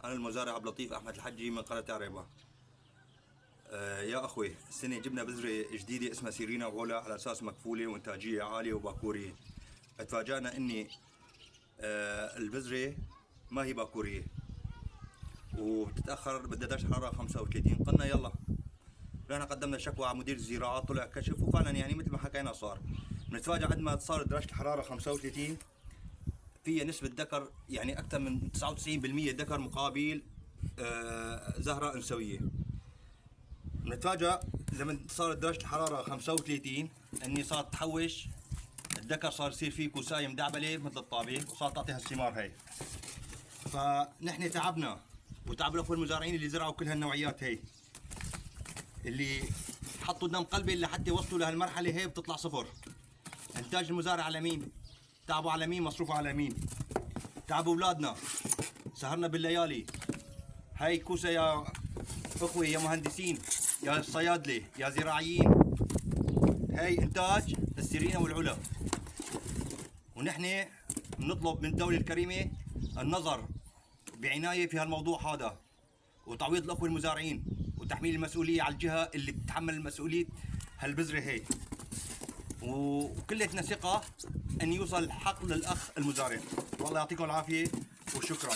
أنا المزارع عبد اللطيف أحمد الحجي من قرية عريبة. يا أخوي، السنة جبنا بذرة جديدة اسمها سيرينا وغولا على أساس مكفولة وإنتاجية عالية وباكورية. اتفاجأنا إني البذرة ما هي باكورية وبتتأخر بدها درجة حرارة 35. قلنا يلا، رحنا قدمنا شكوى على مدير الزراعة، طلع كشف وفعلا يعني مثل ما حكينا صار. بنتفاجأ عندما صار درجة الحرارة 35 فيها نسبة ذكر يعني أكثر من 99% ذكر مقابل زهرة أنثوية. بنتفاجأ لما صارت درجة الحرارة 35 إني صارت تحوش الذكر، صار يصير فيه كوساية مدعبلة مثل الطابة وصارت تعطي هالثمار هي. فنحن تعبنا وتعب الأخوة المزارعين اللي زرعوا كل هالنوعيات هي، اللي حطوا دم قلبي لحتى وصلوا لهالمرحلة هي بتطلع صفر. إنتاج المزارع على مين؟ تعبوا على مين؟ مصروفه على مين؟ تعبوا أولادنا، سهرنا بالليالي. هاي كوسة يا أخوي، يا مهندسين، يا صيادلة، يا زراعيين، هاي إنتاج السيرينا والعلا. ونحن بنطلب من الدولة الكريمة النظر بعناية في هالموضوع هذا، وتعويض الأخوة المزارعين، وتحميل المسؤولية على الجهة اللي بتتحمل مسؤولية هالبذرة هي. وكلتنا ثقة أن يوصل الحق للأخ المزارع. والله يعطيكم العافية وشكرا.